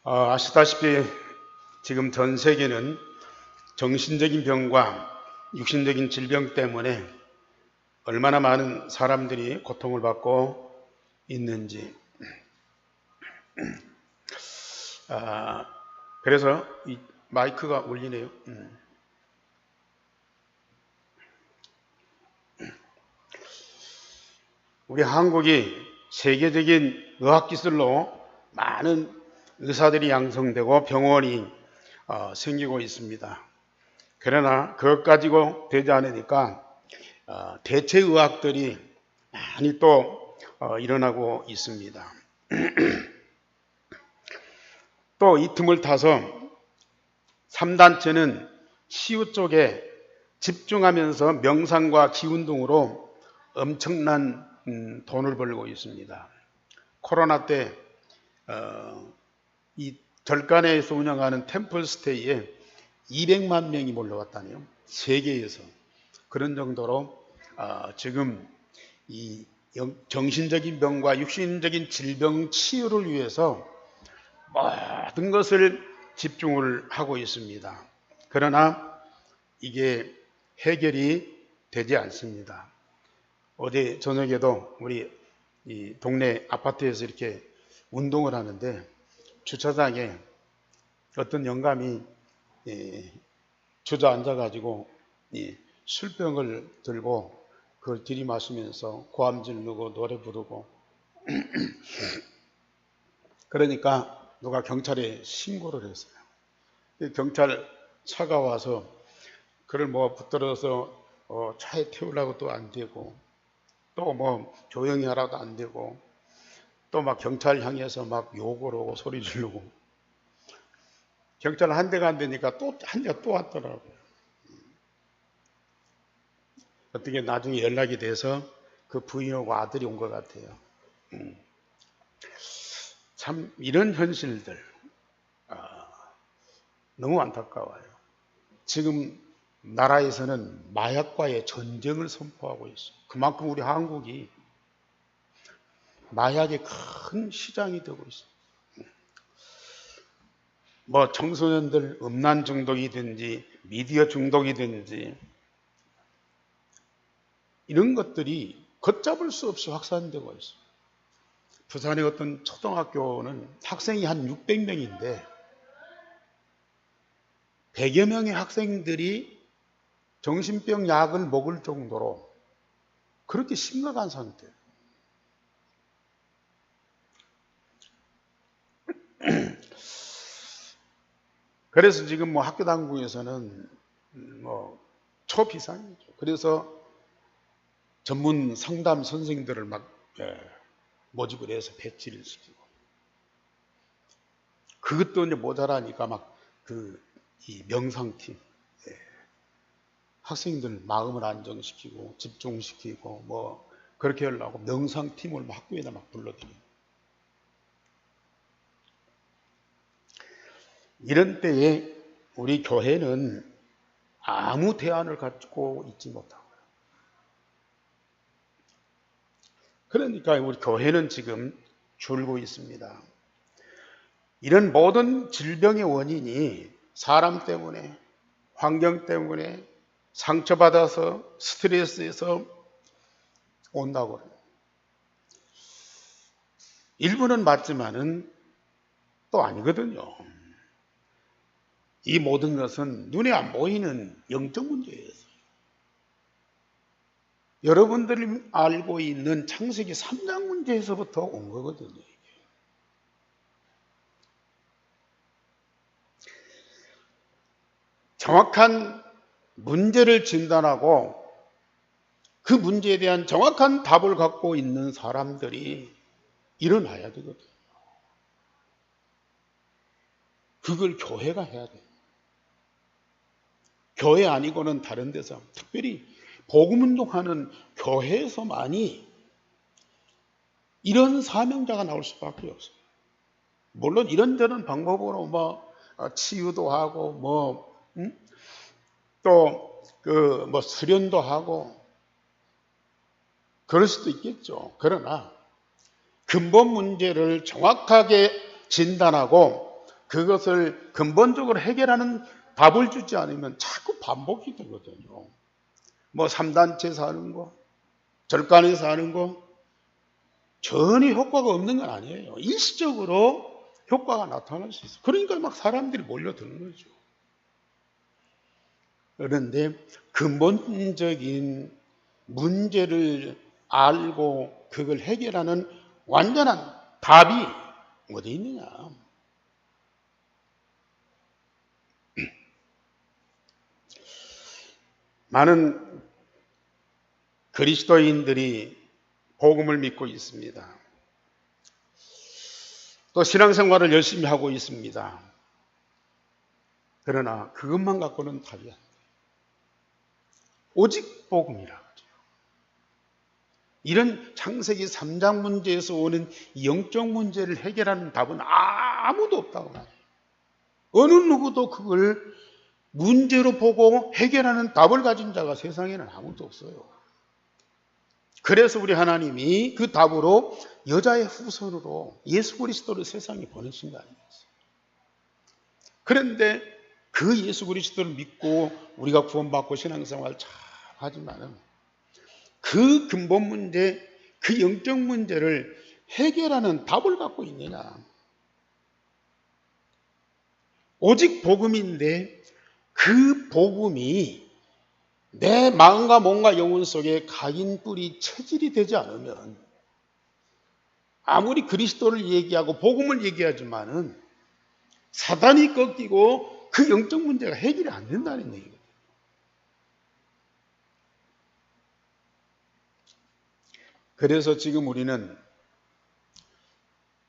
아시다시피 지금 전 세계는 정신적인 병과 육신적인 질병 때문에 얼마나 많은 사람들이 고통을 받고 있는지. 그래서 이 마이크가 울리네요. 우리 한국이 세계적인 의학기술로 많은 의사들이 양성되고 병원이 생기고 있습니다. 그러나 그것 가지고 되지 않으니까 대체 의학들이 많이 또 일어나고 있습니다. 또 이 틈을 타서 3단체는 치유 쪽에 집중하면서 명상과 기운동으로 엄청난 돈을 벌고 있습니다. 코로나 때 이 절간에서 운영하는 템플스테이에 200만 명이 몰려왔다네요. 세계에서. 그런 정도로 지금 이 정신적인 병과 육신적인 질병 치유를 위해서 모든 것을 집중을 하고 있습니다. 그러나 이게 해결이 되지 않습니다. 어제 저녁에도 우리 이 동네 아파트에서 이렇게 운동을 하는데 주차장에 어떤 영감이 주저앉아가지고 술병을 들고 그걸 들이마시면서 고함 지르고 노래 부르고 그러니까 누가 경찰에 신고를 했어요. 경찰 차가 와서 그를 붙들어서 차에 태우려고 또 안 되고 또 조용히 하라고 안 되고 또 경찰 향해서 욕을 하고 소리 지르고 경찰 한 대가 안 되니까 또 한 대가 또 왔더라고요. 어떻게 나중에 연락이 돼서 그 부인하고 아들이 온 것 같아요. 참 이런 현실들 너무 안타까워요. 지금 나라에서는 마약과의 전쟁을 선포하고 있어요. 그만큼 우리 한국이 마약의 큰 시장이 되고 있어요. 청소년들 음란 중독이든지 미디어 중독이든지 이런 것들이 걷잡을 수 없이 확산되고 있어요. 부산의 어떤 초등학교는 학생이 한 600명인데 100여 명의 학생들이 정신병 약을 먹을 정도로 그렇게 심각한 상태. 그래서 지금 학교 당국에서는 초비상이죠. 그래서 전문 상담 선생들을 모집을 해서 배치를 시키고 그것도 이제 모자라니까 이 명상팀 학생들 마음을 안정시키고 집중시키고 그렇게 하려고 명상팀을 학교에다 불러들여요. 이런 때에 우리 교회는 아무 대안을 갖고 있지 못하고요. 그러니까 우리 교회는 지금 줄고 있습니다. 이런 모든 질병의 원인이 사람 때문에, 환경 때문에, 상처받아서 스트레스에서 온다고 그래요. 일부는 맞지만은 또 아니거든요. 이 모든 것은 눈에 안 보이는 영적 문제예요. 여러분들이 알고 있는 창세기 3장 문제에서부터 온 거거든요. 정확한 문제를 진단하고 그 문제에 대한 정확한 답을 갖고 있는 사람들이 일어나야 되거든요. 그걸 교회가 해야 돼요. 교회 아니고는 다른 데서, 특별히 복음운동하는 교회에서만이 이런 사명자가 나올 수밖에 없어요. 물론 이런저런 방법으로 치유도 하고 또 수련도 하고 그럴 수도 있겠죠. 그러나 근본 문제를 정확하게 진단하고 그것을 근본적으로 해결하는 답을 주지 않으면 자꾸 반복이 되거든요. 뭐 3단체 사는 거, 절간에서 하는 거 전혀 효과가 없는 건 아니에요. 일시적으로 효과가 나타날 수 있어요. 그러니까 막 사람들이 몰려드는 거죠. 그런데 근본적인 문제를 알고 그걸 해결하는 완전한 답이 어디 있느냐. 많은 그리스도인들이 복음을 믿고 있습니다. 또 신앙생활을 열심히 하고 있습니다. 그러나 그것만 갖고는 답이 안 돼요. 오직 복음이라 그래요. 이런 창세기 3장 문제에서 오는 영적 문제를 해결하는 답은 아무도 없다고 말해요. 어느 누구도 그걸 문제로 보고 해결하는 답을 가진 자가 세상에는 아무도 없어요. 그래서 우리 하나님이 그 답으로 여자의 후손으로 예수 그리스도를 세상에 보내신 거 아니겠어요? 그런데 그 예수 그리스도를 믿고 우리가 구원받고 신앙생활을 잘 하지만은 그 근본 문제, 그 영적 문제를 해결하는 답을 갖고 있느냐? 오직 복음인데 그 복음이 내 마음과 몸과 영혼 속에 각인 뿌리 체질이 되지 않으면 아무리 그리스도를 얘기하고 복음을 얘기하지만은 사단이 꺾이고 그 영적 문제가 해결이 안 된다는 얘기예요. 그래서 지금 우리는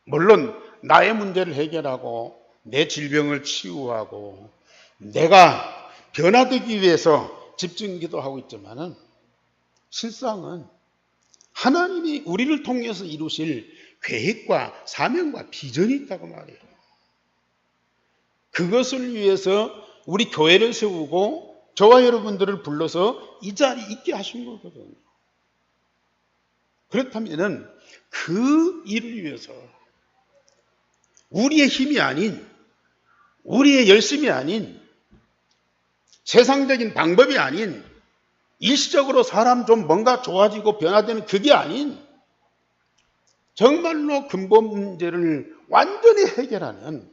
물론 나의 문제를 해결하고 내 질병을 치유하고 내가 변화되기 위해서 집중 기도하고 있지만은 실상은 하나님이 우리를 통해서 이루실 계획과 사명과 비전이 있다고 말해요. 그것을 위해서 우리 교회를 세우고 저와 여러분들을 불러서 이 자리에 있게 하신 거거든요. 그렇다면 그 일을 위해서 우리의 힘이 아닌, 우리의 열심이 아닌, 세상적인 방법이 아닌, 일시적으로 사람 좀 뭔가 좋아지고 변화되는 그게 아닌 정말로 근본 문제를 완전히 해결하는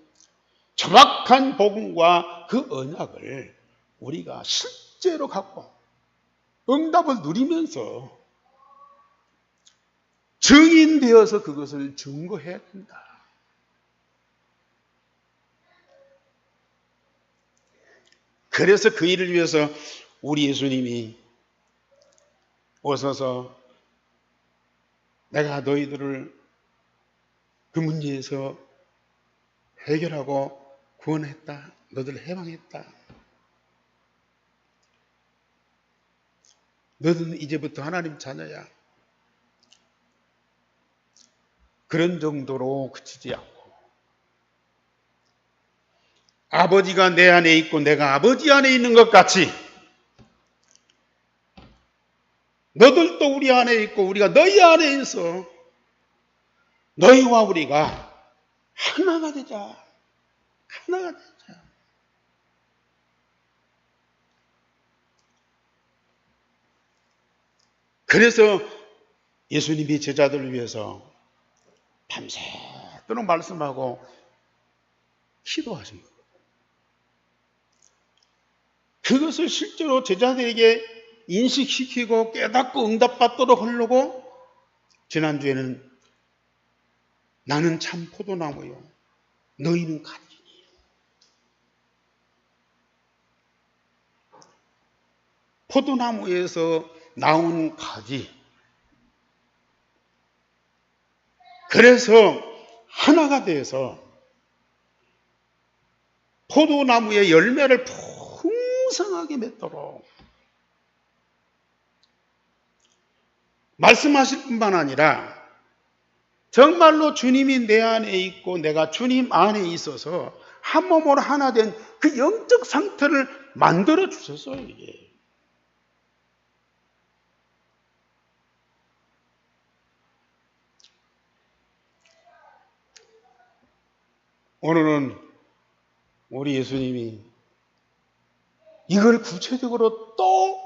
정확한 복음과 그 언약을 우리가 실제로 갖고 응답을 누리면서 증인되어서 그것을 증거해야 된다. 그래서 그 일을 위해서 우리 예수님이 오셔서 내가 너희들을 그 문제에서 해결하고 구원했다. 너들 해방했다. 너는 이제부터 하나님 자녀야. 그런 정도로 그치지 않고 아버지가 내 안에 있고 내가 아버지 안에 있는 것 같이 너들도 우리 안에 있고 우리가 너희 안에 있어. 너희와 우리가 하나가 되자. 하나가 되자. 그래서 예수님이 제자들을 위해서 밤새도록 말씀하고 기도하신 거예요. 그것을 실제로 제자들에게 인식시키고 깨닫고 응답받도록 하려고 지난주에는 나는 참 포도나무요. 너희는 가지니요. 포도나무에서 나온 가지. 그래서 하나가 돼서 포도나무의 열매를 풍성하게 맺도록 말씀하실 뿐만 아니라 정말로 주님이 내 안에 있고 내가 주님 안에 있어서 한 몸으로 하나 된 그 영적 상태를 만들어 주셨어요. 이게. 오늘은 우리 예수님이 이걸 구체적으로 또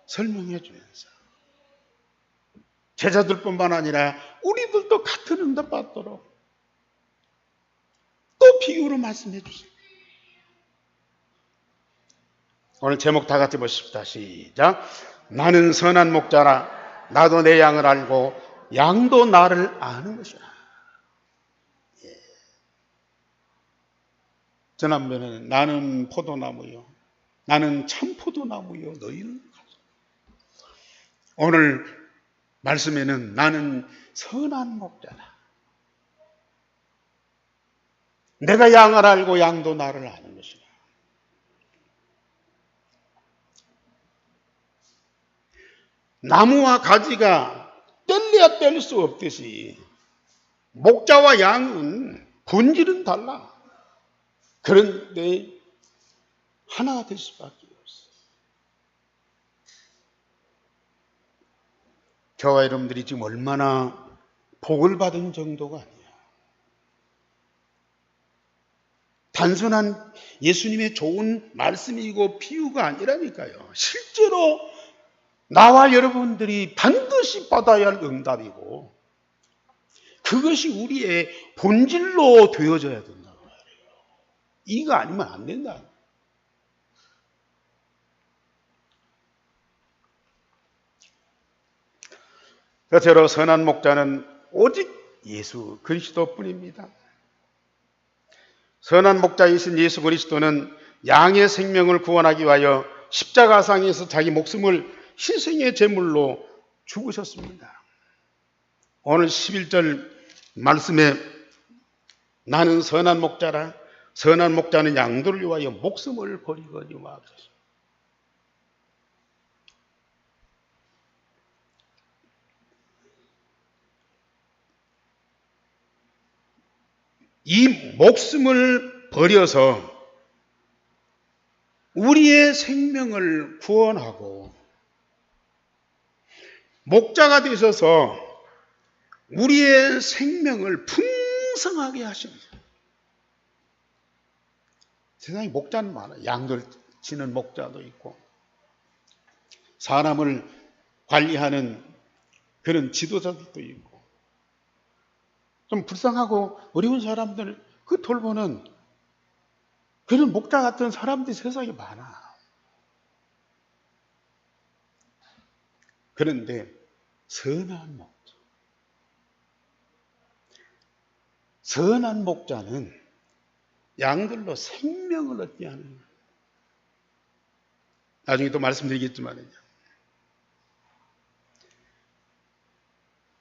설명해 주면서 제자들뿐만 아니라 우리들도 같은 응답 받도록 또 비유로 말씀해 주세요. 오늘 제목 다 같이 보십시다. 시작. 나는 선한 목자라. 나도 내 양을 알고 양도 나를 아는 것이라. 지난번에는 나는 포도나무요. 나는 참 포도나무요. 너희는 가지. 오늘 말씀에는 나는 선한 목자다. 내가 양을 알고 양도 나를 아는 것이라. 나무와 가지가 뗄래야 뗄 수 없듯이 목자와 양은 본질은 달라. 그런데 하나가 될 수밖에 없어. 저와 여러분들이 지금 얼마나 복을 받은 정도가 아니야. 단순한 예수님의 좋은 말씀이고 비유가 아니라니까요. 실제로 나와 여러분들이 반드시 받아야 할 응답이고 그것이 우리의 본질로 되어져야 된다고 말해요. 이거 아니면 안 된다. 그대로 선한 목자는 오직 예수 그리스도뿐입니다. 선한 목자이신 예수 그리스도는 양의 생명을 구원하기 위하여 십자가상에서 자기 목숨을 희생의 제물로 죽으셨습니다. 오늘 11절 말씀에 나는 선한 목자라. 선한 목자는 양들을 위하여 목숨을 버리거니와. 이 목숨을 버려서 우리의 생명을 구원하고 목자가 되셔서 우리의 생명을 풍성하게 하십니다. 세상에 목자는 많아요. 양들 치는 목자도 있고 사람을 관리하는 그런 지도자들도 있고 좀 불쌍하고 어려운 사람들 그 돌보는 그런 목자 같은 사람들이 세상에 많아. 그런데 선한 목자. 선한 목자는 양들로 생명을 얻게 하는 거예요. 나중에 또 말씀드리겠지만요.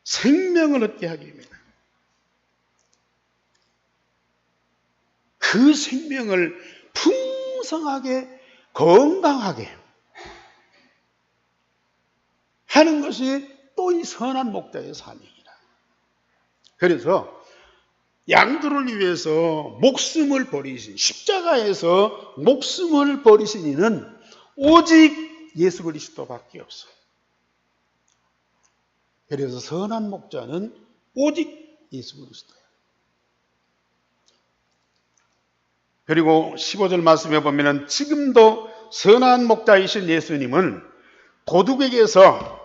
생명을 얻게 하기 위해서 그 생명을 풍성하게 건강하게 하는 것이 또 이 선한 목자의 사명이라. 그래서 양들을 위해서 목숨을 버리신 십자가에서 목숨을 버리신 이는 오직 예수 그리스도밖에 없어. 그래서 선한 목자는 오직 예수 그리스도예요. 그리고 15절 말씀해 보면 지금도 선한 목자이신 예수님은 도둑에게서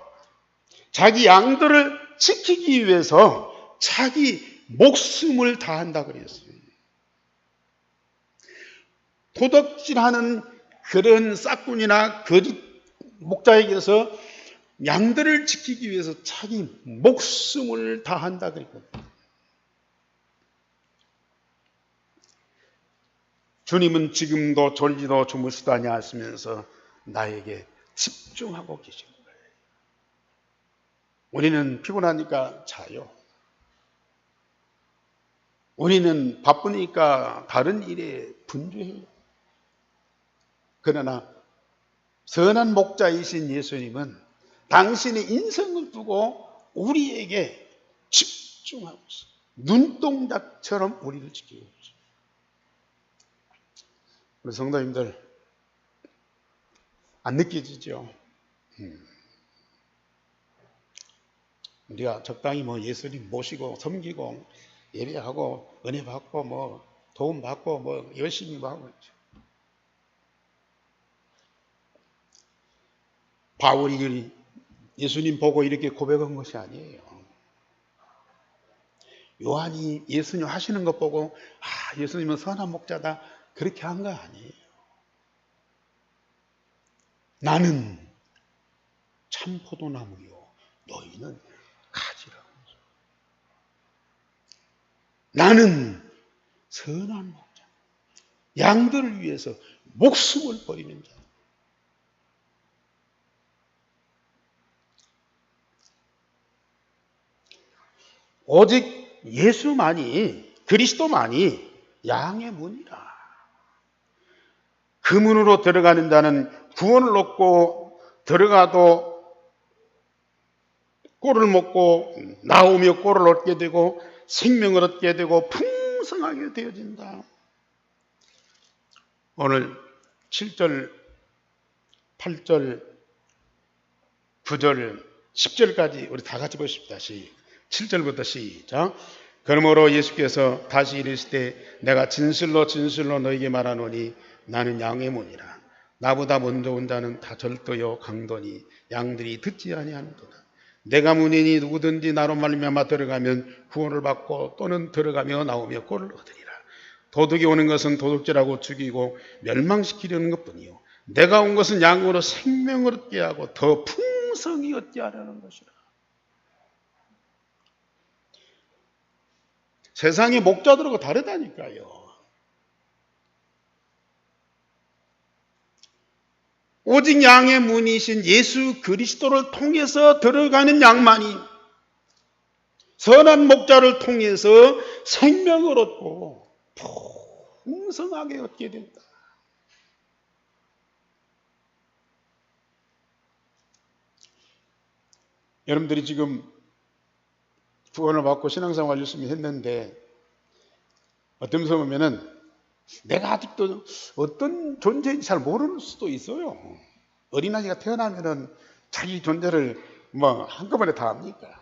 자기 양들을 지키기 위해서 자기 목숨을 다한다 그랬어요. 도둑질하는 그런 싹군이나 거짓 목자에게서 양들을 지키기 위해서 자기 목숨을 다한다 그랬거든요. 주님은 지금도 졸지도 주무시도 아니하시면서 나에게 집중하고 계신 거예요. 우리는 피곤하니까 자요. 우리는 바쁘니까 다른 일에 분주해요. 그러나 선한 목자이신 예수님은 당신의 인생을 두고 우리에게 집중하고 있어요. 눈동자처럼 우리를 지키고 있어요. 우리 성도님들 안 느껴지죠? 우리가 적당히 예수님 모시고 섬기고 예배하고 은혜 받고 도움 받고 뭐 열심히 하고 있죠. 바울이 예수님 보고 이렇게 고백한 것이 아니에요. 요한이 예수님 하시는 것 보고 예수님은 선한 목자다 그렇게 한 거 아니에요. 나는 참 포도나무요 너희는 가지라. 나는 선한 목자, 양들을 위해서 목숨을 버리는 자. 오직 예수만이, 그리스도만이 양의 문이라. 그 문으로 들어가는 자는 구원을 얻고 들어가도 꼴을 먹고 나오며 꼴을 얻게 되고 생명을 얻게 되고 풍성하게 되어진다. 오늘 7절, 8절, 9절, 10절까지 우리 다 같이 보십시다. 7절부터 시작. 그러므로 예수께서 다시 이르시되 내가 진실로 진실로 너에게 말하노니 나는 양의 문이라. 나보다 먼저 온 자는 다 절도요 강도니 양들이 듣지 아니하는도다. 내가 문이니 누구든지 나로 말미암아 들어가면 구원을 받고 또는 들어가며 나오며 꼴을 얻으리라. 도둑이 오는 것은 도둑질하고 죽이고 멸망시키려는 것뿐이요 내가 온 것은 양으로 생명을 얻게 하고 더 풍성히 얻게 하려는 것이라. 세상의 목자들하고 다르다니까요. 오직 양의 문이신 예수 그리스도를 통해서 들어가는 양만이 선한 목자를 통해서 생명을 얻고 풍성하게 얻게 된다. 여러분들이 지금 구원을 받고 신앙생활 열심히 했는데 어떤 면에서 보면은 내가 아직도 어떤 존재인지 잘 모르는 수도 있어요. 어린아이가 태어나면은 자기 존재를 뭐 한꺼번에 다 압니까?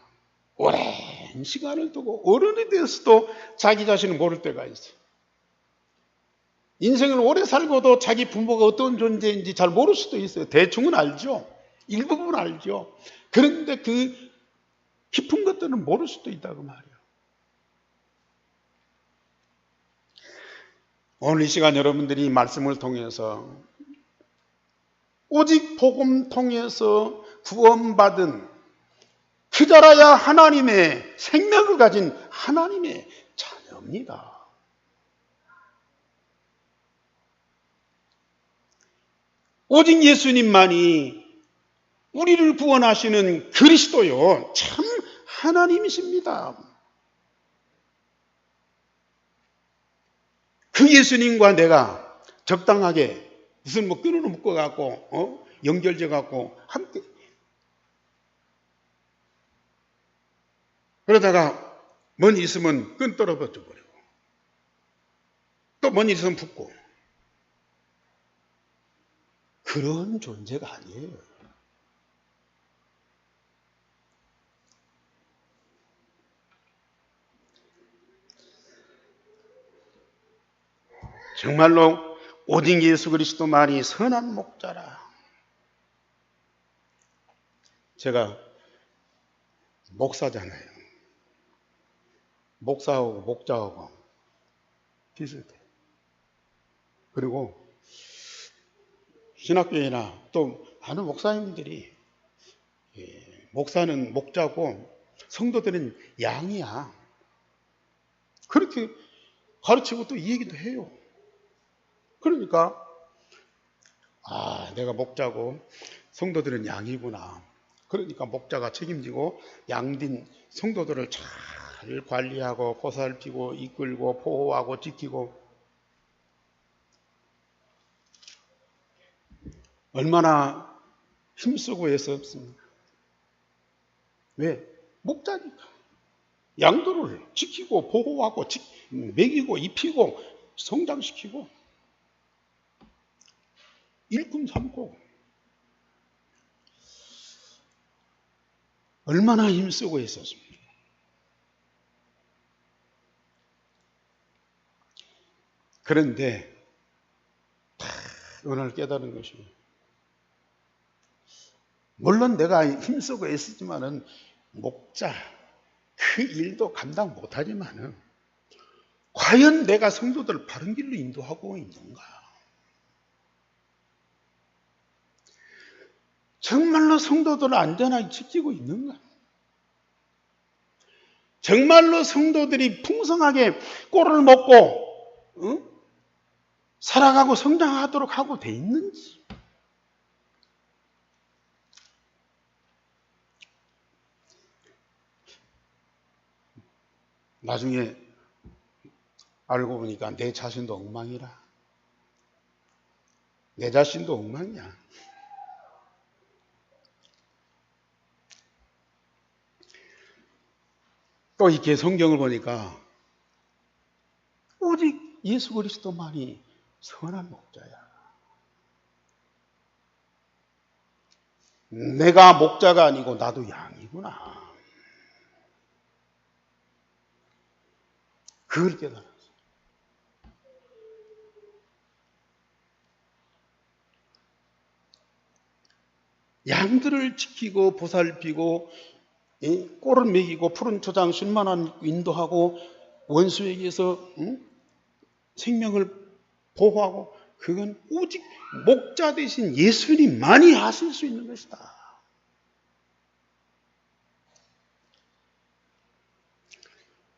오랜 시간을 두고 어른이 돼서도 자기 자신을 모를 때가 있어요. 인생을 오래 살고도 자기 부모가 어떤 존재인지 잘 모를 수도 있어요. 대충은 알죠. 일부분 알죠. 그런데 그 깊은 것들은 모를 수도 있다고 말이에요. 오늘 이 시간 여러분들이 말씀을 통해서 오직 복음 통해서 구원받은 그자라야 하나님의 생명을 가진 하나님의 자녀입니다. 오직 예수님만이 우리를 구원하시는 그리스도요 참 하나님이십니다. 그 예수님과 내가 적당하게 무슨 뭐 끈으로 묶어갖고 연결져갖고 함께 그러다가 뭔 일 있으면 끈 떨어져 버리고 또 뭔 일 있으면 붙고 그런 존재가 아니에요. 정말로 오직 예수 그리스도만이 선한 목자라. 제가 목사잖아요. 목사하고 목자하고 비슷해. 그리고 신학교에나 또 많은 목사님들이 목사는 목자고 성도들은 양이야. 그렇게 가르치고 또 이 얘기도 해요. 그러니까 내가 목자고 성도들은 양이구나. 그러니까 목자가 책임지고 양된 성도들을 잘 관리하고 보살피고 이끌고 보호하고 지키고 얼마나 힘쓰고 애써 없습니까? 왜? 목자니까. 양들을 지키고 보호하고 먹이고 입히고 성장시키고 일꾼 삼고 얼마나 힘쓰고 있었습니까? 그런데 오늘 깨달은 것이, 물론 내가 힘쓰고 애쓰지만은 목자 그 일도 감당 못하지만은 과연 내가 성도들을 바른 길로 인도하고 있는가? 정말로 성도들을 안전하게 지키고 있는가? 정말로 성도들이 풍성하게 꼴을 먹고 살아가고 성장하도록 하고 돼 있는지. 나중에 알고 보니까 내 자신도 엉망이라. 내 자신도 엉망이야. 또 이렇게 성경을 보니까 오직 예수 그리스도만이 선한 목자야. 내가 목자가 아니고 나도 양이구나. 그걸 깨달았어. 양들을 지키고 보살피고 꼴을 먹이고 푸른 초장 쉴만한 인도하고 원수에게서 생명을 보호하고, 그건 오직 목자 대신 예수님만이 하실 수 있는 것이다.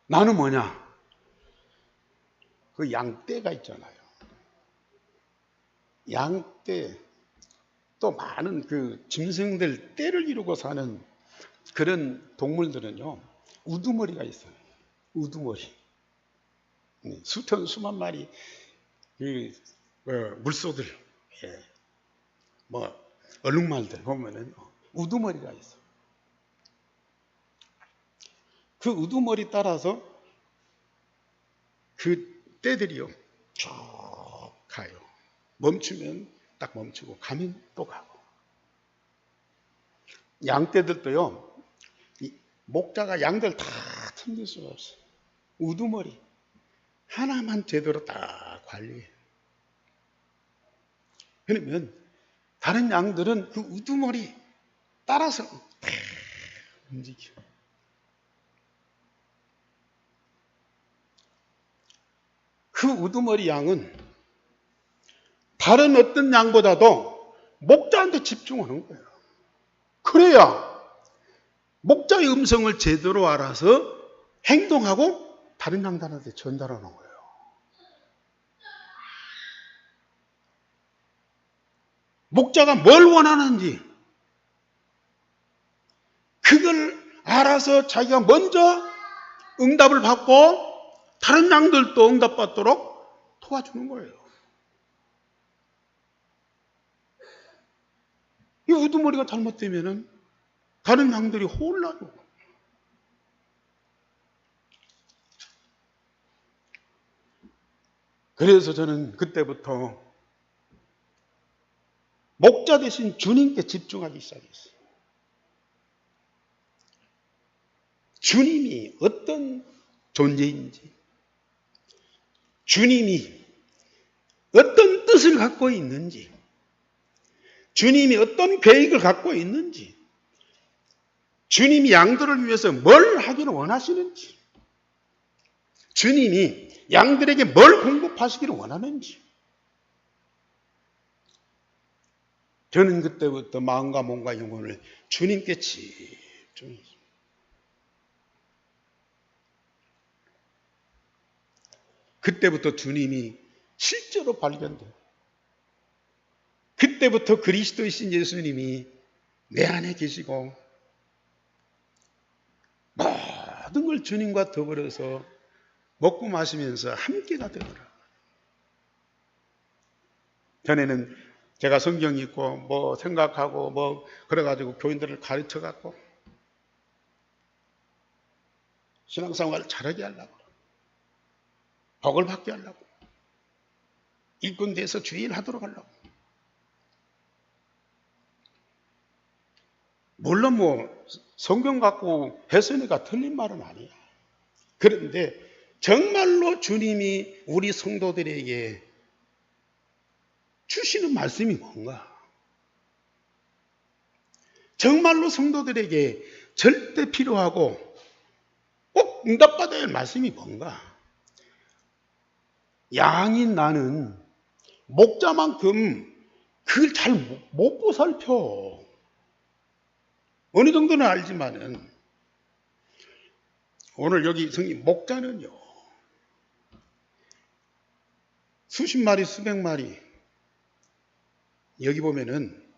나는 뭐냐? 그 양떼가 있잖아요. 양떼, 또 많은 그 짐승들 떼를 이루고 사는 그런 동물들은요, 우두머리가 있어요. 우두머리. 수천 수만 마리 그 물소들, 뭐 얼룩말들 보면은 우두머리가 있어. 그 우두머리 따라서 그 떼들이요 쭉 가요. 멈추면 딱 멈추고 가면 또 가고. 양떼들도요, 목자가 양들 다 챙길 수가 없어. 우두머리 하나만 제대로 딱 관리해. 그러면 다른 양들은 그 우두머리 따라서 다 움직여. 그 우두머리 양은 다른 어떤 양보다도 목자한테 집중하는 거예요. 그래야 목자의 음성을 제대로 알아서 행동하고 다른 양들한테 전달하는 거예요. 목자가 뭘 원하는지 그걸 알아서 자기가 먼저 응답을 받고 다른 양들도 응답받도록 도와주는 거예요. 이 우두머리가 잘못되면은 다른 양들이 혼란해요. 그래서 저는 그때부터 목자 대신 주님께 집중하기 시작했어요. 주님이 어떤 존재인지, 주님이 어떤 뜻을 갖고 있는지, 주님이 어떤 계획을 갖고 있는지, 주님이 양들을 위해서 뭘 하기를 원하시는지, 주님이 양들에게 뭘 공급하시기를 원하는지, 저는 그때부터 마음과 몸과 영혼을 주님께 집중했습니다. 그때부터 주님이 실제로 발견돼요. 그때부터 그리스도이신 예수님이 내 안에 계시고 모든 걸 주님과 더불어서 먹고 마시면서 함께가 되더라. 전에는 제가 성경 읽고 뭐 생각하고 뭐 그래가지고 교인들을 가르쳐갖고 신앙생활을 잘하게 하려고, 복을 받게 하려고, 일꾼 돼서 주일 하도록 하려고. 물론 뭐 성경 갖고 했으니까 틀린 말은 아니야. 그런데 정말로 주님이 우리 성도들에게 주시는 말씀이 뭔가? 정말로 성도들에게 절대 필요하고 꼭 응답받아야 할 말씀이 뭔가? 양인 나는 목자만큼 그걸 잘 못 보살펴. 어느 정도는 알지만은 오늘 여기 성님 목자는요, 수십 마리 수백 마리 여기 보면은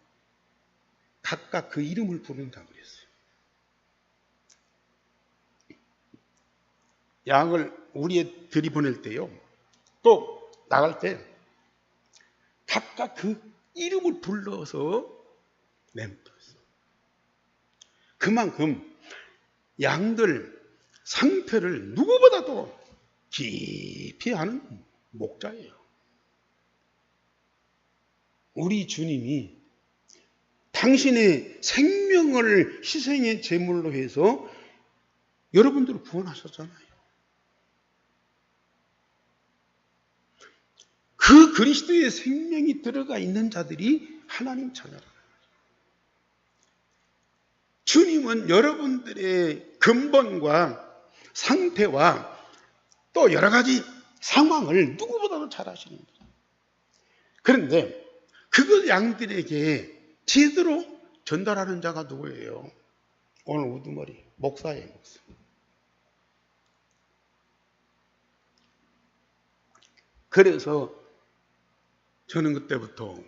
각각 그 이름을 부른다고 그랬어요. 양을 우리에 들이보낼 때요, 또 나갈 때 각각 그 이름을 불러서 내놓았어요. 그만큼 양들 상태를 누구보다도 깊이 아는 목자예요. 우리 주님이 당신의 생명을 희생의 제물로 해서 여러분들을 구원하셨잖아요. 그 그리스도의 생명이 들어가 있는 자들이 하나님 자녀라. 주님은 여러분들의 근본과 상태와 또 여러 가지 상황을 누구보다도 잘 아시는 거예요. 그런데 그걸 양들에게 제대로 전달하는 자가 누구예요? 오늘 우두머리 목사예요. 목사. 그래서 저는 그때부터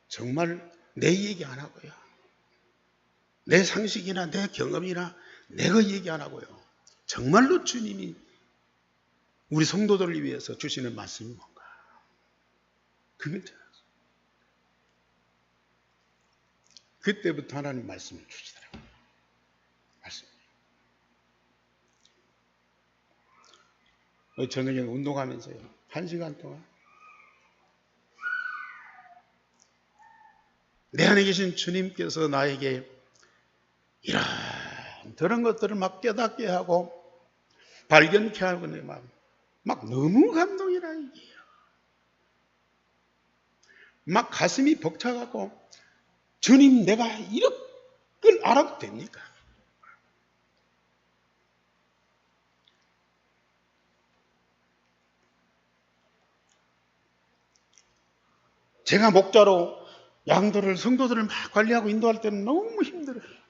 정말 내 얘기 안 하고요, 내 상식이나 내 경험이나 내가 얘기 안 하고요, 정말로 주님이 우리 성도들을 위해서 주시는 말씀이 뭔가, 그걸 찾았어요. 그때부터 하나님 말씀을 주시더라고요. 말씀. 저녁에 운동하면서요, 1시간 동안 내 안에 계신 주님께서 나에게 이런 저런 것들을 막 깨닫게 하고 발견케 하고 내 마음 막 너무 감동이라 이게요. 막 가슴이 벅차가고, 주님 내가 이렇게 알아도 됩니까? 제가 목자로 양들을 성도들을 막 관리하고 인도할 때는 너무 힘들어요.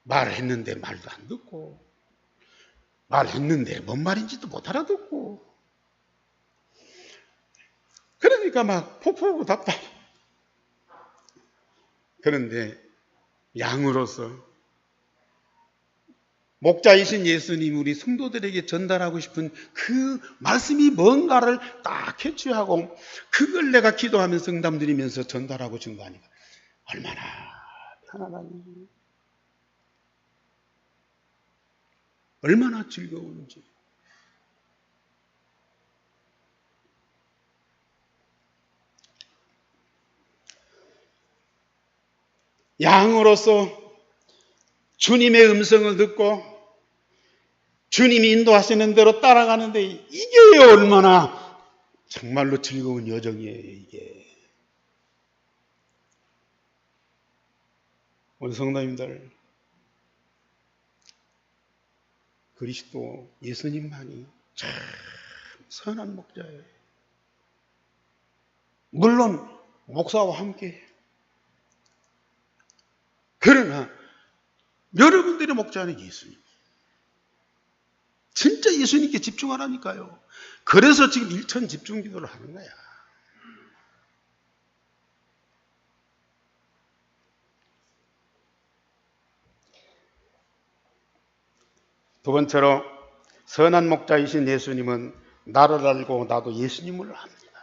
말했는데 말도 안 듣고, 말했는데 뭔 말인지도 못 알아듣고, 그러니까 막 폭포고 답답. 그런데 양으로서 목자이신 예수님 우리 성도들에게 전달하고 싶은 그 말씀이 뭔가를 딱 캐치하고 그걸 내가 기도하면서 응답 드리면서 전달하고 준 거 아닌가. 얼마나 편안한지, 얼마나 즐거운지. 양으로서 주님의 음성을 듣고 주님이 인도하시는 대로 따라가는데 이게 얼마나 정말로 즐거운 여정이에요. 이게 우리 성도님들, 그리스도 예수님만이 참 선한 목자예요. 물론 목사와 함께, 그러나 여러분들의 목자는 예수님. 진짜 예수님께 집중하라니까요. 그래서 지금 일천 집중 기도를 하는 거야. 두 번째로 선한 목자이신 예수님은 나를 알고 나도 예수님을 압니다.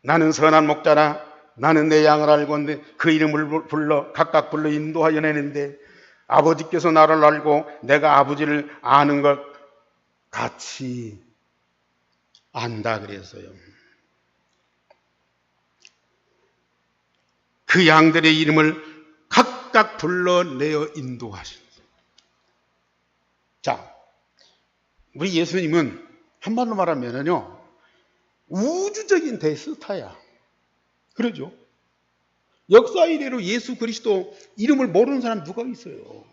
나는 선한 목자라, 나는 내 양을 알고 그 이름을 각각 불러 인도하여 내는데 아버지께서 나를 알고 내가 아버지를 아는 것 같이 안다 그랬어요. 그 양들의 이름을 각각 불러내어 인도하신다. 자, 우리 예수님은 한말로 말하면요, 우주적인 대스타야. 그러죠? 역사 이래로 예수 그리스도 이름을 모르는 사람 누가 있어요?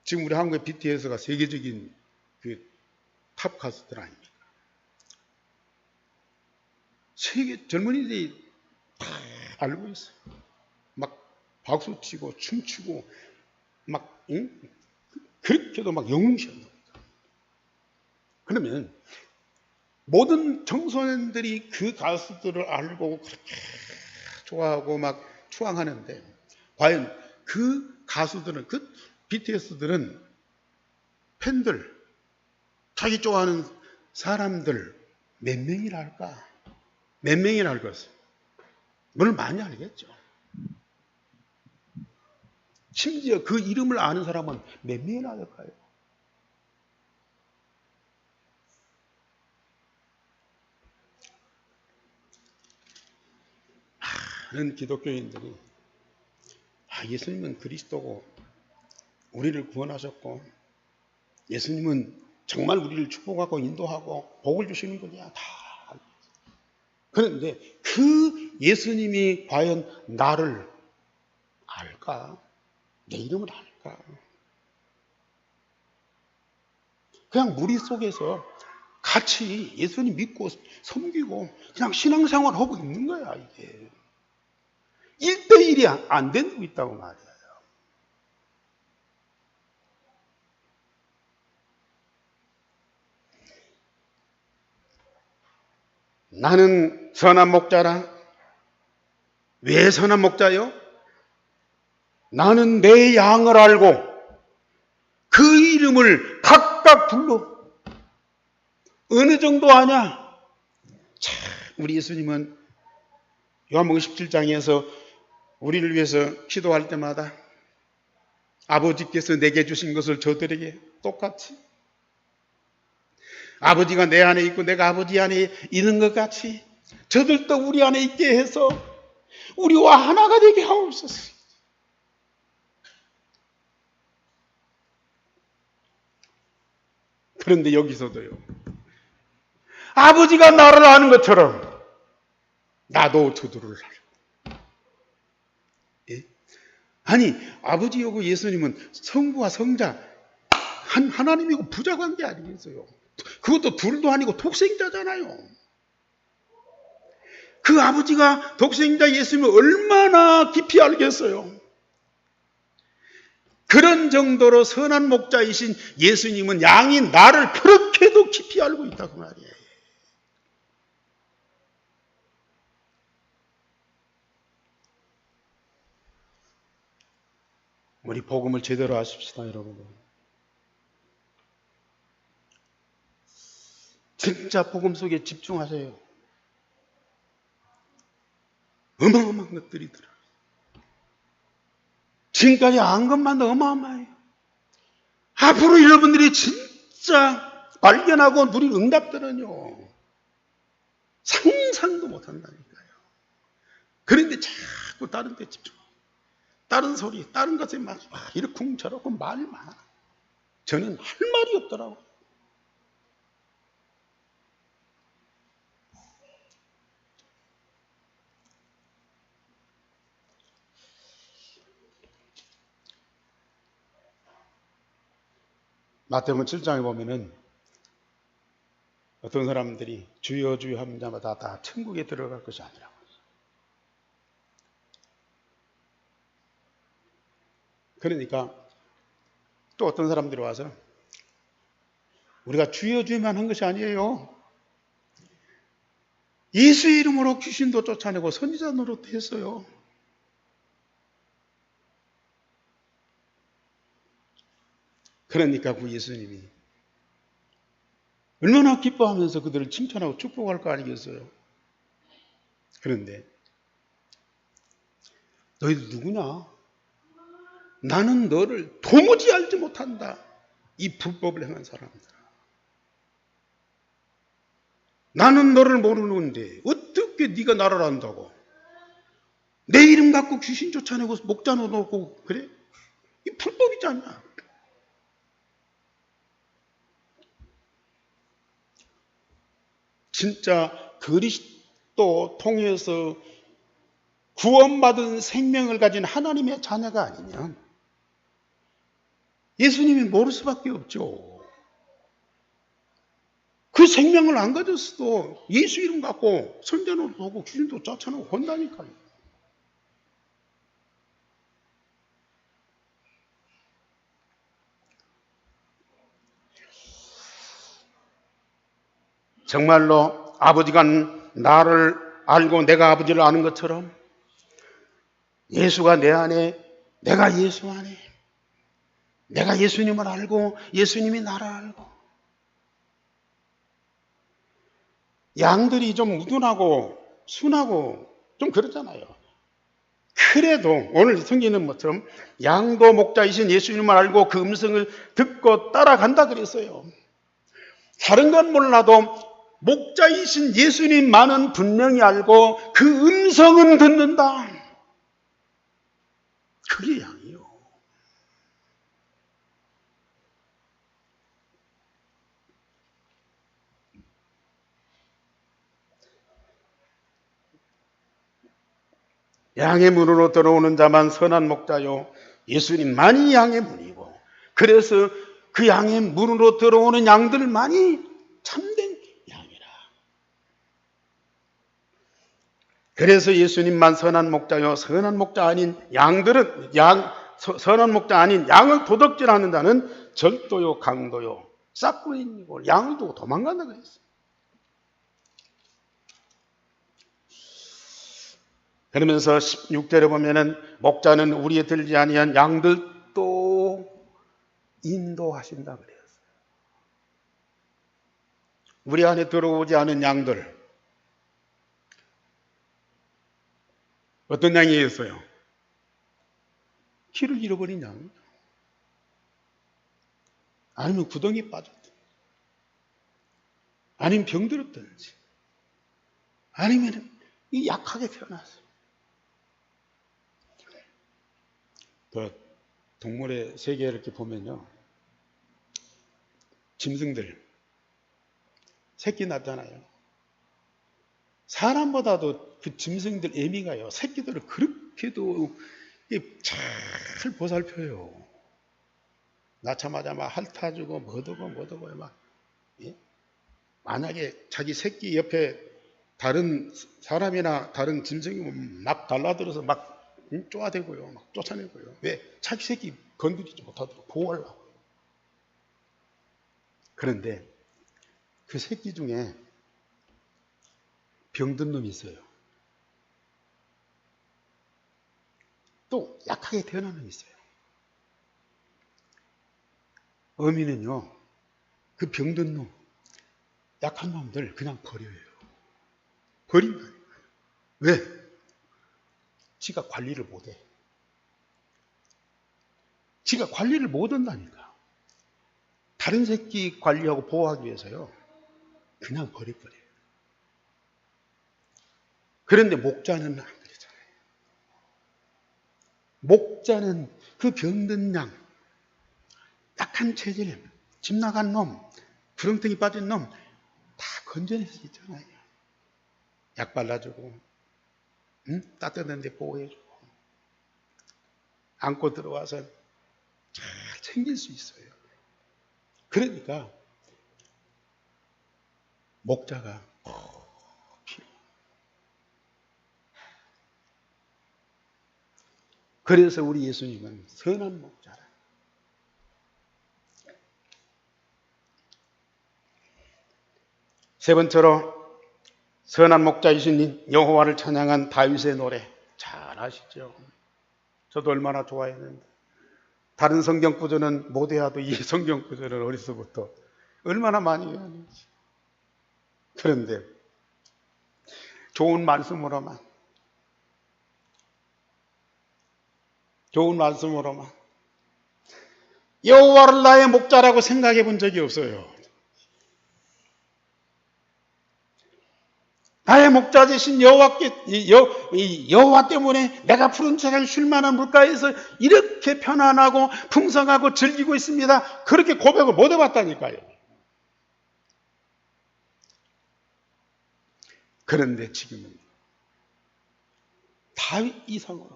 지금 우리 한국의 BTS가 세계적인 그 탑 가수들 아닙니까? 세계 젊은이들이 다 알고 있어요. 막 박수 치고 춤추고 막 그렇게도 막 영웅시한다. 그러면 모든 청소년들이 그 가수들을 알고 그렇게 좋아하고 막 추앙하는데 과연 그 가수들은, 그 BTS들은 팬들, 자기 좋아하는 사람들 몇 명이나 할까? 몇 명이나 알겠어요? 물론 많이 알겠죠. 심지어 그 이름을 아는 사람은 몇 명이나 될까요? 많은 기독교인들이 예수님은 그리스도고 우리를 구원하셨고 예수님은 정말 우리를 축복하고 인도하고 복을 주시는 분이야. 다. 그런데 그 예수님이 과연 나를 알까? 내 이름을 알까? 그냥 무리 속에서 같이 예수님 믿고 섬기고 그냥 신앙생활 하고 있는 거야, 이게. 1대1이 안 되고 있다고 말이에요. 나는 선한 목자라. 왜 선한 목자요? 나는 내 양을 알고 그 이름을 각각 불러. 어느 정도 아냐? 참, 우리 예수님은 요한복음 17장에서 우리를 위해서 기도할 때마다 아버지께서 내게 주신 것을 저들에게 똑같이, 아버지가 내 안에 있고 내가 아버지 안에 있는 것 같이 저들도 우리 안에 있게 해서 우리와 하나가 되게 하옵소서. 그런데 여기서도요, 아버지가 나를 아는 것처럼 나도 저들을 알고. 예? 아니, 아버지하고 예수님은 성부와 성자 하나님이고 부자관계 아니겠어요? 그것도 둘도 아니고 독생자잖아요. 그 아버지가 독생자 예수님을 얼마나 깊이 알겠어요? 그런 정도로 선한 목자이신 예수님은 양인 나를 그렇게도 깊이 알고 있다고 말이에요. 우리 복음을 제대로 아십시다, 여러분. 진짜 복음 속에 집중하세요. 어마어마한 것들이 들어요. 지금까지 안 것만도 어마어마해요. 앞으로 여러분들이 진짜 발견하고 누릴 응답들은요, 상상도 못한다니까요. 그런데 자꾸 다른 데 집중. 다른 소리, 다른 것에 막 이렇쿵 저렇쿵 말이 많아. 저는 할 말이 없더라고요. 마태복음 7장에 보면은 어떤 사람들이 주여 주여 하는 자마다 다 천국에 들어갈 것이 아니라고. 그러니까 또 어떤 사람들이 와서 우리가 주여 주여만 한 것이 아니에요. 예수의 이름으로 귀신도 쫓아내고 선지자 노릇도 했어요. 그러니까 그 예수님이 얼마나 기뻐하면서 그들을 칭찬하고 축복할 거 아니겠어요? 그런데 너희들 누구냐? 나는 너를 도무지 알지 못한다. 이 불법을 행한 사람들아. 나는 너를 모르는데 어떻게 네가 나를 안다고? 내 이름 갖고 귀신 쫓아내고 목자 놓고 그래? 이 불법이지 않냐? 진짜 그리스도 통해서 구원받은 생명을 가진 하나님의 자녀가 아니면 예수님이 모를 수밖에 없죠. 그 생명을 안 가졌어도 예수 이름 갖고 선전으로 오고 귀신도 쫓아내고 혼다니까요. 정말로 아버지가 나를 알고 내가 아버지를 아는 것처럼 예수가 내 안에, 내가 예수 안에, 내가 예수님을 알고 예수님이 나를 알고. 양들이 좀 우둔하고 순하고 좀 그러잖아요. 그래도 오늘 성경은 것처럼 양도 목자이신 예수님을 알고 그 음성을 듣고 따라간다 그랬어요. 다른 건 몰라도 목자이신 예수님만은 분명히 알고 그 음성은 듣는다. 그게 양이요. 양의 문으로 들어오는 자만 선한 목자요, 예수님만이 양의 문이고, 그래서 그 양의 문으로 들어오는 양들만이 참된 양이라. 그래서 예수님만 선한 목자요, 선한 목자 아닌 양들은 선한 목자 아닌 양을 도둑질하는 자는 절도요, 강도요, 싹구인이고 양을 두고 도망간다 그랬어요. 그러면서 16절에 보면은 목자는 우리에 들지 아니한 양들도 인도하신다 그랬어요. 우리 안에 들어오지 않은 양들, 어떤 양이었어요? 길을 잃어버린 양, 아니면 구덩이에 빠졌든, 아니면 병들었든지, 아니면 이 약하게 태어났어요. 그 동물의 세계를 이렇게 보면요, 짐승들 새끼 낳잖아요. 사람보다도 그 짐승들 애미가요, 새끼들을 그렇게도 잘 보살펴요. 낳자마자 막 핥아주고 뭐더고 막. 예? 만약에 자기 새끼 옆에 다른 사람이나 다른 짐승이 막 달라들어서 막 쪼아대고요, 막 쫓아내고요. 왜? 자기 새끼 건드리지 못하도록 보호하려고. 그런데 그 새끼 중에 병든 놈이 있어요. 또 약하게 태어난 놈이 있어요. 어미는요, 그 병든 놈, 약한 놈들 그냥 버려요. 버린다니까요. 왜? 지가 관리를 못해. 지가 관리를 못한다니까. 다른 새끼 관리하고 보호하기 위해서요, 그냥 버려버려요. 그런데 목자는 안 그러잖아요. 목자는 그 병든 양, 약한 체질, 집 나간 놈, 구렁텅이 빠진 놈 다 건져낼 수 있잖아요. 약 발라주고, 따뜻한 데 보호해주고, 안고 들어와서 잘 챙길 수 있어요. 그러니까 목자가 필요해요. 그래서 우리 예수님은 선한 목자라. 세 번째로 선한 목자이신 여호와를 찬양한 다윗의 노래 잘 아시죠? 저도 얼마나 좋아했는데, 다른 성경 구절은 못 외워도 이 성경 구절을 어려서부터 얼마나 많이 외웠는지. 그런데 좋은 말씀으로만 여호와를 나의 목자라고 생각해 본 적이 없어요. 나의 목자 되신 여호와 때문에 내가 푸른 초장 쉴 만한 물가에서 이렇게 편안하고 풍성하고 즐기고 있습니다. 그렇게 고백을 못 해봤다니까요. 그런데 지금은 다윗 이상으로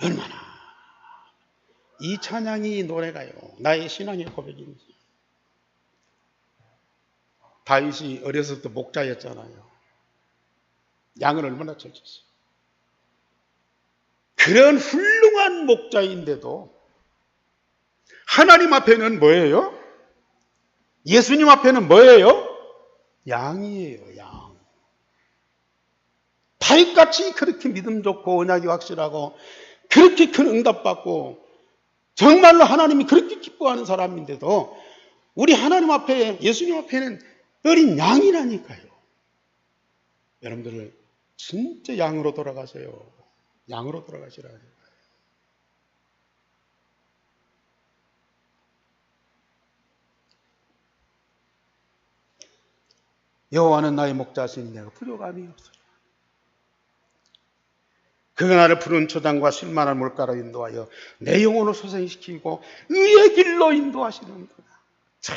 얼마나 이 찬양이, 이 노래가요 나의 신앙의 고백인지. 다윗이 어렸을 때 목자였잖아요. 양을 얼마나 잘 쳤어요. 그런 훌륭한 목자인데도 하나님 앞에는 뭐예요? 예수님 앞에는 뭐예요? 양이에요, 양. 다윗같이 그렇게 믿음 좋고 언약이 확실하고 그렇게 큰 응답받고 정말로 하나님이 그렇게 기뻐하는 사람인데도 우리 하나님 앞에, 예수님 앞에는 어린 양이라니까요. 여러분들 진짜 양으로 돌아가세요. 양으로 돌아가시라니까요. 여호와는 나의 목자시니 내가 부족함이 없으리라. 그가 나를 푸른 초장과 쉴만한 물가로 인도하여 내 영혼을 소생시키고 의의 길로 인도하시는구나. 참,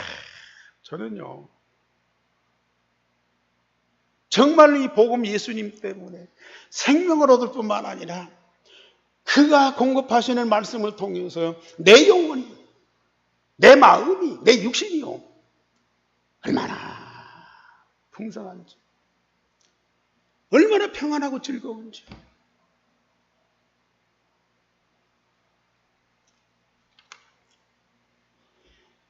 저는요 정말 이 복음 예수님 때문에 생명을 얻을 뿐만 아니라 그가 공급하시는 말씀을 통해서 내 영혼이, 내 마음이, 내 육신이요 얼마나 풍성한지, 얼마나 평안하고 즐거운지.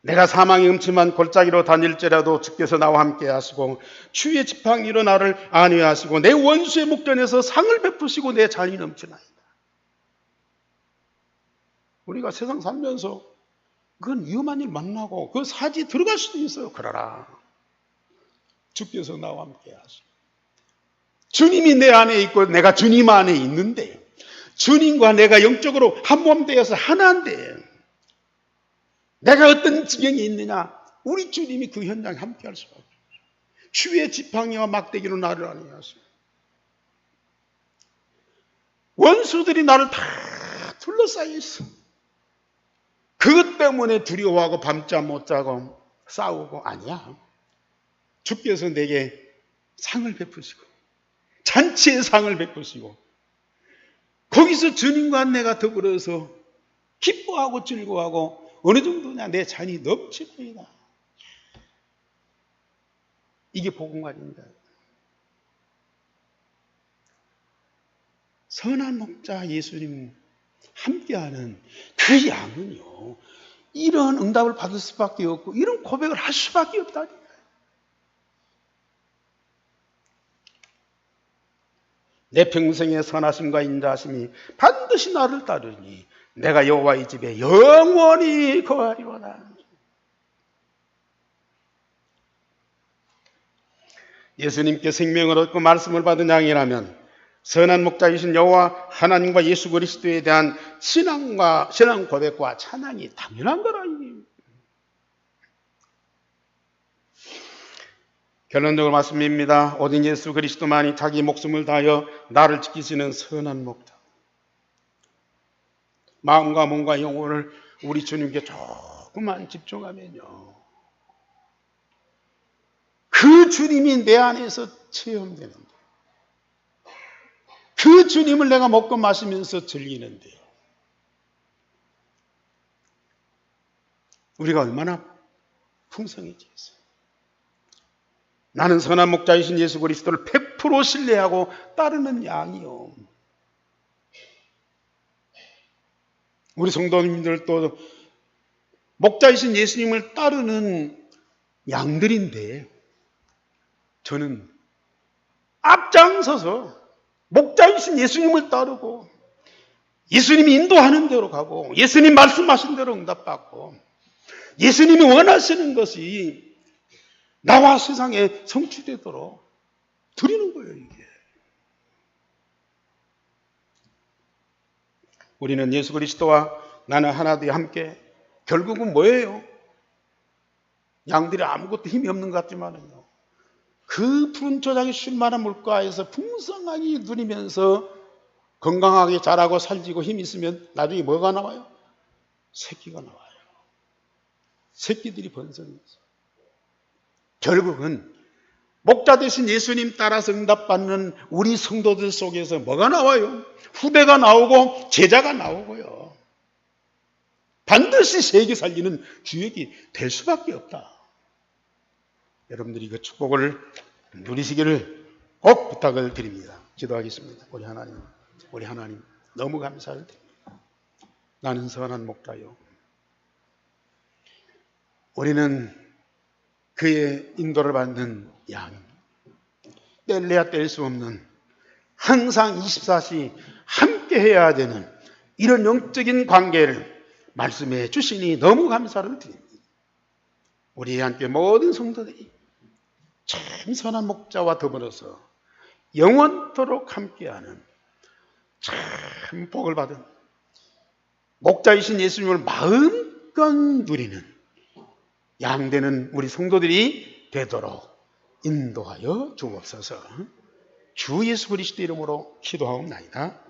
내가 사망의 음침한 골짜기로 다닐지라도 주께서 나와 함께 하시고 주의 지팡이로 나를 안위하시고 내 원수의 목전에서 상을 베푸시고 내 잔이 넘치나이다. 우리가 세상 살면서 그건 위험한 일 만나고 그 사지 들어갈 수도 있어요. 그러나 주께서 나와 함께 하시고 주님이 내 안에 있고 내가 주님 안에 있는데 주님과 내가 영적으로 한 몸 되어서 하나인데 내가 어떤 지경에 있느냐? 우리 주님이 그 현장에 함께 할 수가 없어요. 주의 지팡이와 막대기로 나를 안위하시고 원수들이 나를 다 둘러싸여 있어. 그것 때문에 두려워하고 밤잠 못 자고 싸우고 아니야. 주께서 내게 상을 베푸시고 잔치의 상을 베푸시고 거기서 주님과 내가 더불어서 기뻐하고 즐거워하고 어느 정도냐 내 잔이 넘치나이다. 이게 복음관입니다. 선한 목자 예수님 함께하는 그 양은요 이런 응답을 받을 수밖에 없고 이런 고백을 할 수밖에 없다니까요. 내 평생의 선하심과 인자하심이 반드시 나를 따르니 내가 여호와의 집에 영원히 거하리로다. 예수님께 생명을 얻고 말씀을 받은 양이라면 선한 목자이신 여호와 하나님과 예수 그리스도에 대한 신앙 고백과 찬양이 당연한 거라. 결론적으로 말씀입니다. 오직 예수 그리스도만이 자기 목숨을 다하여 나를 지키시는 선한 목자. 마음과 몸과 영혼을 우리 주님께 조금만 집중하면요 그 주님이 내 안에서 체험되는데 그 주님을 내가 먹고 마시면서 즐기는데 우리가 얼마나 풍성해지겠어요. 나는 선한 목자이신 예수 그리스도를 100% 신뢰하고 따르는 양이요. 우리 성도님들도 목자이신 예수님을 따르는 양들인데 저는 앞장서서 목자이신 예수님을 따르고 예수님이 인도하는 대로 가고 예수님 말씀하신 대로 응답받고 예수님이 원하시는 것이 나와 세상에 성취되도록 드리는 거예요. 이게 우리는 예수 그리스도와 나는 하나 되어 함께 결국은 뭐예요? 양들이 아무것도 힘이 없는 것 같지만요 그 푸른 초장에 쉴만한 물가에서 풍성하게 누리면서 건강하게 자라고 살지고 힘이 있으면 나중에 뭐가 나와요? 새끼가 나와요. 새끼들이 번성해서 결국은 목자 되신 예수님 따라서 응답받는 우리 성도들 속에서 뭐가 나와요? 후배가 나오고 제자가 나오고요. 반드시 세계 살리는 주역이 될 수밖에 없다. 여러분들이 그 축복을 누리시기를 꼭 부탁을 드립니다. 기도하겠습니다. 우리 하나님 너무 감사를 드립니다. 나는 선한 목자요. 우리는 그의 인도를 받는 양, 뗄래야 뗄 수 없는, 항상 24시 함께 해야 되는 이런 영적인 관계를 말씀해 주시니 너무 감사를 드립니다. 우리 함께 모든 성도들이 참 선한 목자와 더불어서 영원토록 함께하는 참 복을 받은 목자이신 예수님을 마음껏 누리는 양되는 우리 성도들이 되도록 인도하여 주옵소서. 주 예수 그리스도 이름으로 기도하옵나이다.